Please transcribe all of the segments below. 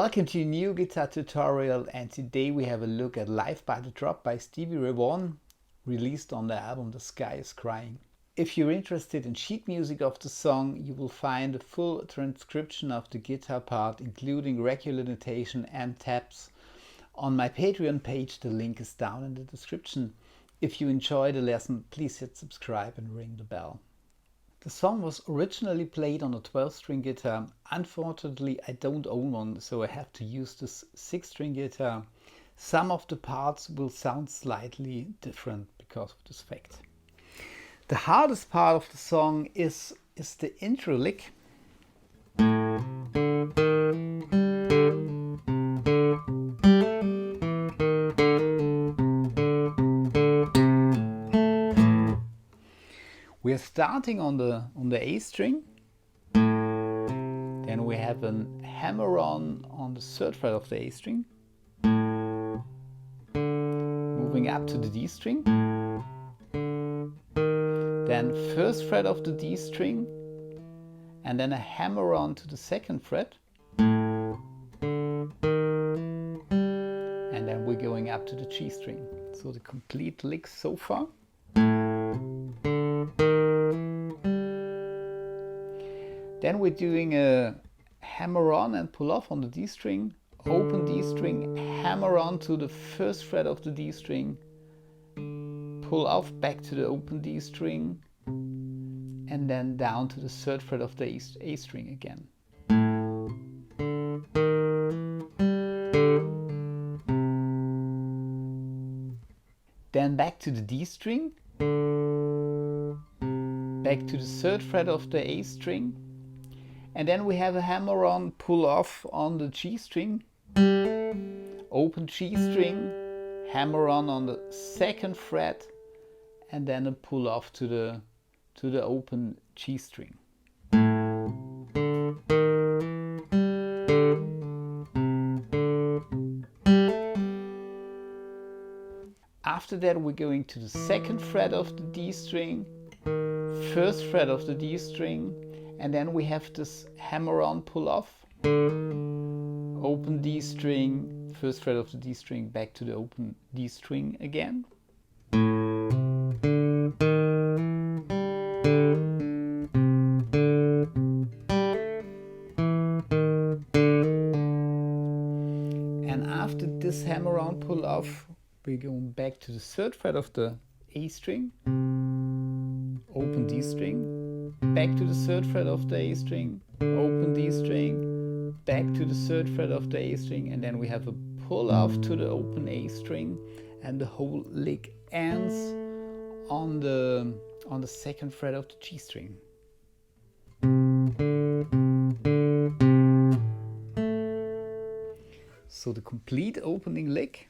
Welcome to a new guitar tutorial, and today we have a look at Live by the Drop by Stevie Ray Vaughan, released on the album The Sky is Crying. If you're interested in sheet music of the song, you will find a full transcription of the guitar part, including regular notation and tabs, on my Patreon page. The link is down in the description. If you enjoy the lesson, please hit subscribe and ring the bell. The song was originally played on a 12-string guitar. Unfortunately, I don't own one, so I have to use this 6-string guitar. Some of the parts will sound slightly different because of this fact. The hardest part of the song is the intro lick. We are starting on the A string, then we have a hammer-on the 3rd fret of the A string, moving up to the D string, then 1st fret of the D string, and then a hammer-on to the 2nd fret, and then we're going up to the G string. So the complete lick so far. Then we're doing a hammer on and pull off on the D string, open D string, hammer on to the 1st fret of the D string, pull off back to the open D string, and then down to the 3rd fret of the A string again. Then back to the D string, back to the 3rd fret of the A string, and then we have a hammer on, pull off on the G string, open G string, hammer on the 2nd fret, and then a pull off to the open G string. After that we're going to the 2nd fret of the D string, 1st fret of the D string, and then we have this hammer-on pull-off, open D string, 1st fret of the D string, back to the open D string again. And after this hammer-on pull-off, we're going back to the 3rd fret of the A string, open D string, back to the 3rd fret of the A string, open D string, back to the 3rd fret of the A string, and then we have a pull off to the open A string, and the whole lick ends on the 2nd fret of the G string. So the complete opening lick.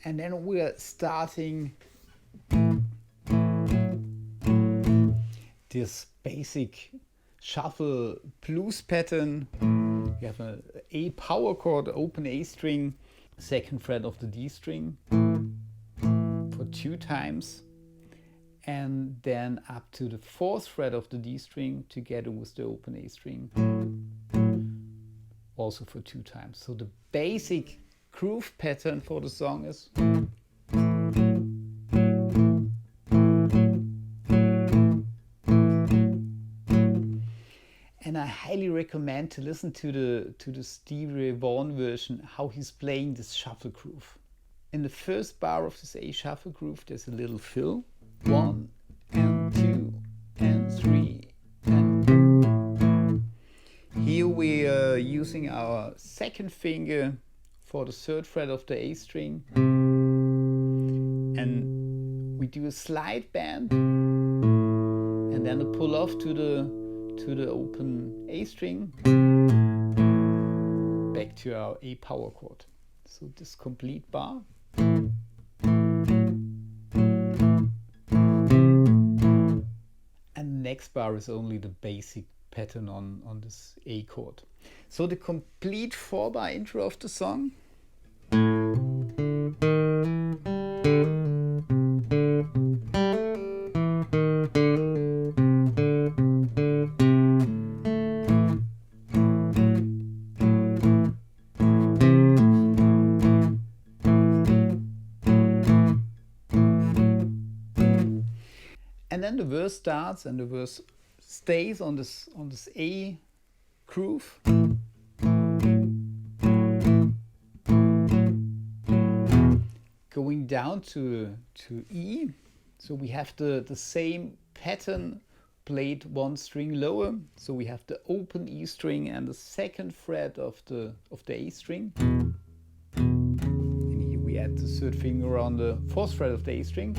And then we're starting this basic shuffle blues pattern. We have an A power chord, open A string, 2nd fret of the D string for 2 times, and then up to the 4th fret of the D string together with the open A string, also for 2 times. So the basic groove pattern for the song is and I highly recommend to listen to the Stevie Ray Vaughan version, how he's playing this shuffle groove. In the 1st bar of this A shuffle groove there's a little fill, 1 and 2 and 3 and here we are using our 2nd finger for the 3rd fret of the A string, and we do a slide bend and then a pull off to the open A string, back to our A power chord. So this complete bar. And the next bar is only the basic pattern on this A chord. So the complete 4-bar intro of the song. And then the verse starts and the verse stays on this A groove. Going down to E. So we have the same pattern played one string lower. So we have the open E string and the second fret of the A string. And here we add the third finger on the fourth fret of the A string.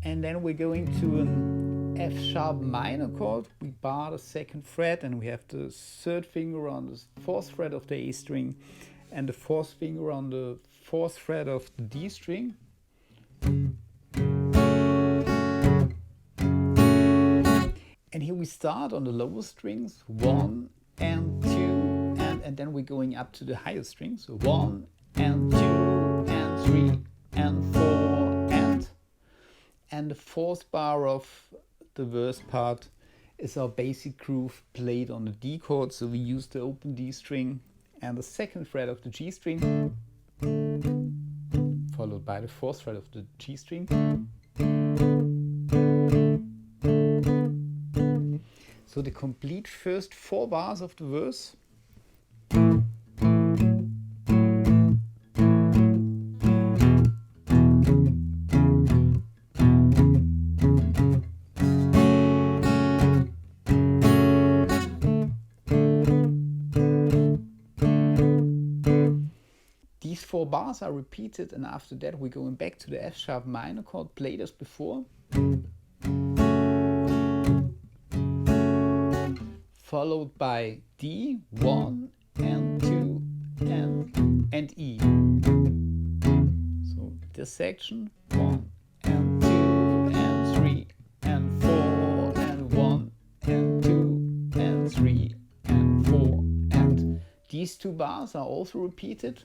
And then we're going to an F sharp minor chord. We bar the second fret and we have the third finger on the fourth fret of the A string and the fourth finger on the fourth fret of the D string. And here we start on the lower strings, 1 and 2, and then we're going up to the higher strings. So 1 and 2 and 3 and 4 and the fourth bar of the verse part is our basic groove played on the D chord. So we use the open D string and the second fret of the G string, followed by the fourth fret of the G string. So the complete first 4 bars of the verse. These 4 bars are repeated, and after that we're going back to the F sharp minor chord played as before, followed by D, 1 and 2 and E. So this section, 1 and 2 and 3 and 4 and 1 and 2 and 3 and 4, and these 2 bars are also repeated.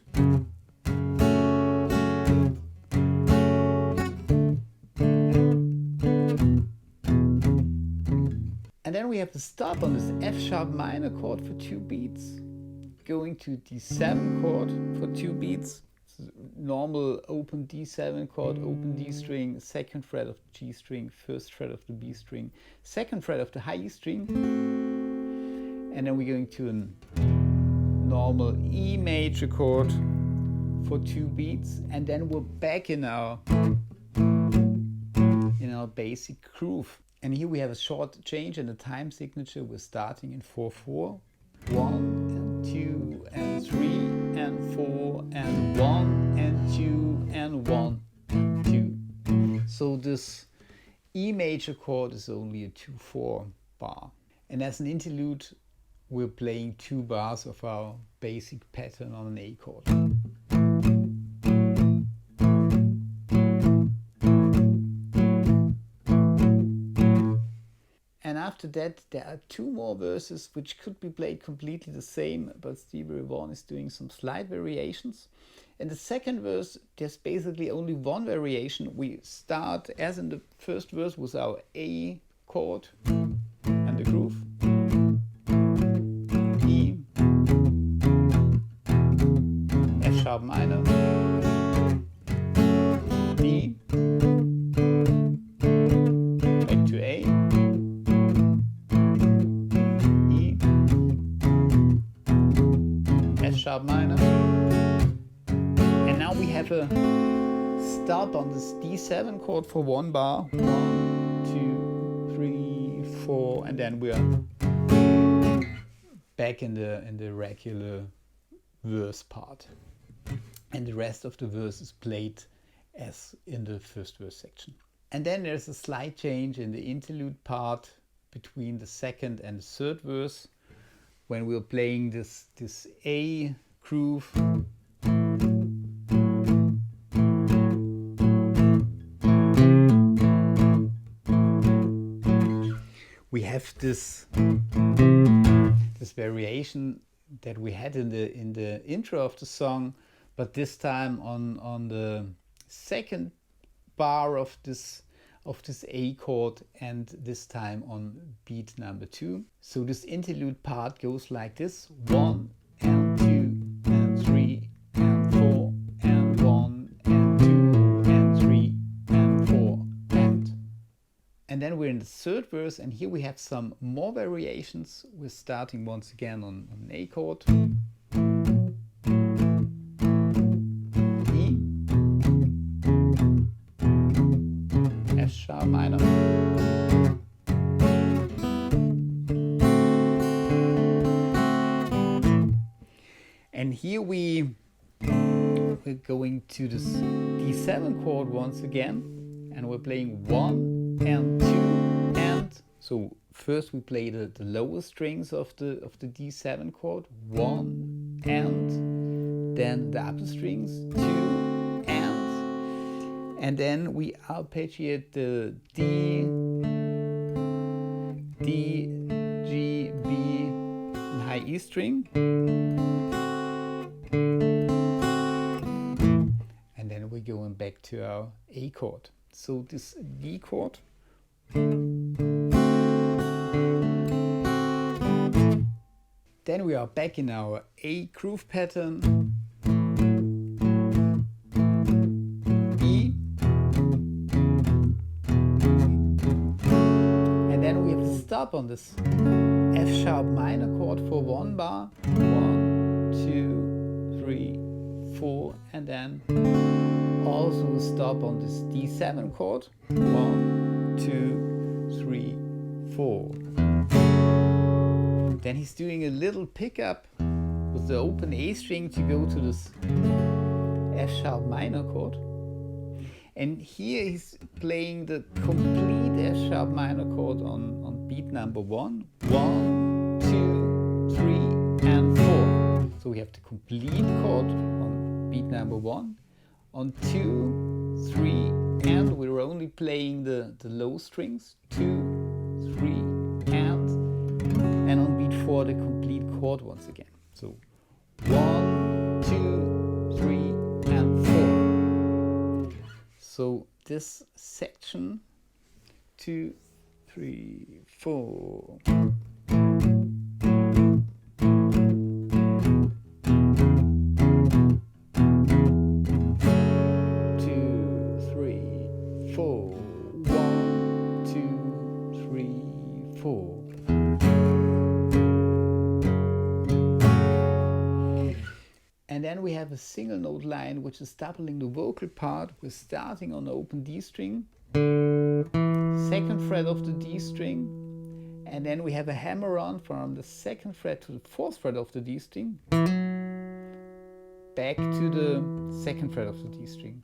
And then we have the stop on this F sharp minor chord for 2 beats, going to D7 chord for 2 beats, normal open D7 chord, open D string, second fret of the G string, first fret of the B string, second fret of the high E string, and then we're going to a normal E major chord for 2 beats, and then we're back in our basic groove. And here we have a short change in the time signature. We're starting in 4/4, 1 and 2 and 3 and 4 and 1 and 2 and 1 and 2. So this E major chord is only a 2/4 bar. And as an interlude, we're playing 2 bars of our basic pattern on an A chord. And after that, there are 2 more verses which could be played completely the same, but Stevie Ray Vaughan is doing some slight variations. In the second verse, there's basically only 1 variation. We start, as in the first verse, with our A chord and the groove. E, F sharp minor, D, back to A, E, F sharp minor, and now we have a stop on this D7 chord for 1 bar, 1, 2, 3, 4, and then we are back in the regular verse part, and the rest of the verse is played as in the first verse section. And then there's a slight change in the interlude part between the second and the third verse, when we're playing this A groove. have this variation that we had in the intro of the song, but this time on the second bar of this A chord, and this time on beat number 2. So this interlude part goes like this: 1 and 2 and 3 and 4 and 1 and 2 and 3 and 4 and then we're in the third verse, and here we have some more variations. We're starting once again on an A chord, E, F sharp minor, and here we're going to this D7 chord once again, and we're playing 1 and 2 and. So first we play the lower strings of the D7 chord, 1 and, then the upper strings, 2 and then we arpeggiate the D, G, B, and high E string, and then we're going back to our A chord. So this D chord, then we are back in our A groove pattern, E, and then we have to stop on this F sharp minor chord for 1 bar, 1, 2, 3, 4, and then also stop on this D7 chord, 1, 2, 3, 4. Then he's doing a little pickup with the open A string to go to this F sharp minor chord. And here he's playing the complete F sharp minor chord on beat number 1. 1, 2, 3, and 4. So we have the complete chord on beat number 1. On 2, 3, and we're only playing the low strings, 2, 3, and on beat 4 the complete chord once again. So 1, 2, 3, and 4. So this section, 2, 3, 4. And then we have a single note line which is doubling the vocal part. We're starting on the open D string, 2nd fret of the D string, and then we have a hammer on from the 2nd fret to the 4th fret of the D string, back to the 2nd fret of the D string.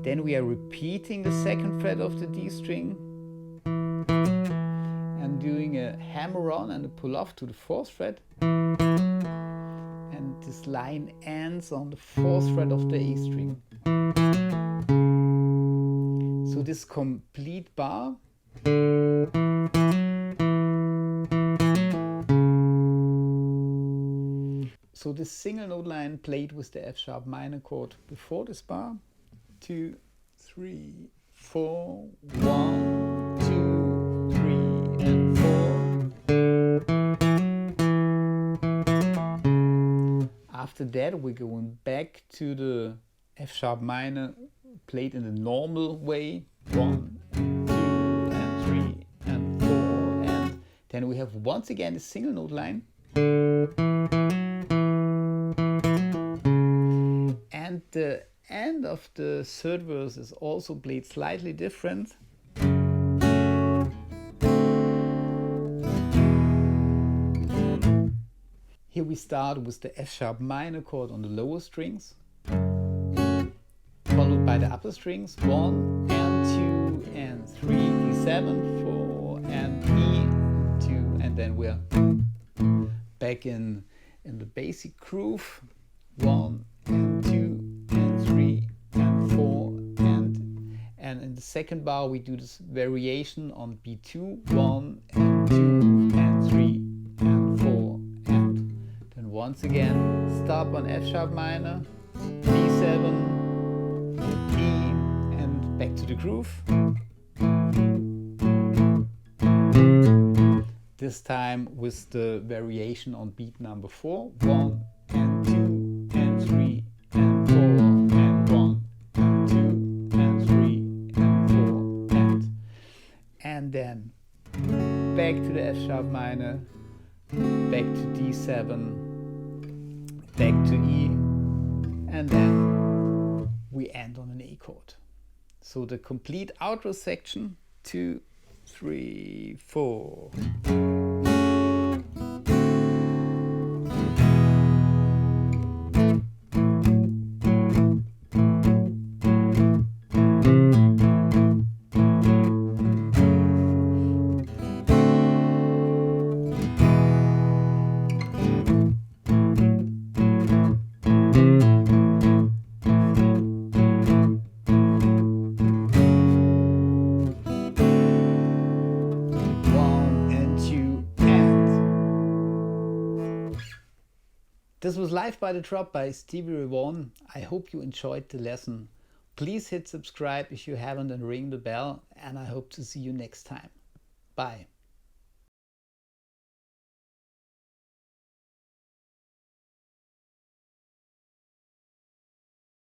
Then we are repeating the 2nd fret of the D string and doing a hammer on and a pull off to the 4th fret. And this line ends on the 4th fret of the A string. So this complete bar so this single note line played with the F sharp minor chord before this bar. 2, 3, 4, 1, 2, 3, and 4. After that, we're going back to the F sharp minor played in the normal way. 1, 2, and 3, and 4, and then we have once again the single note line. And the end of the third verse is also played slightly different. Here we start with the F sharp minor chord on the lower strings, followed by the upper strings, 1 and 2 and 3, D7, 4 and E, 2, and then we're back in the basic groove, 1 and 2 and 3 and 4 and then in the second bar we do this variation on B2, 1 and 2 and 3 and 4, and then once again stop on F sharp minor, D7, E, and back to the groove. This time with the variation on beat number 4, 1 and 2 and 3 and 4 and 1 and 2 and 3 and 4 and then back to the F sharp minor, back to D7, back to E, and then we end on an A chord. So the complete outro section, 2, 3, 4. This was Live by the Drop by Stevie Ray Vaughan. I hope you enjoyed the lesson. Please hit subscribe if you haven't and ring the bell, and I hope to see you next time. Bye.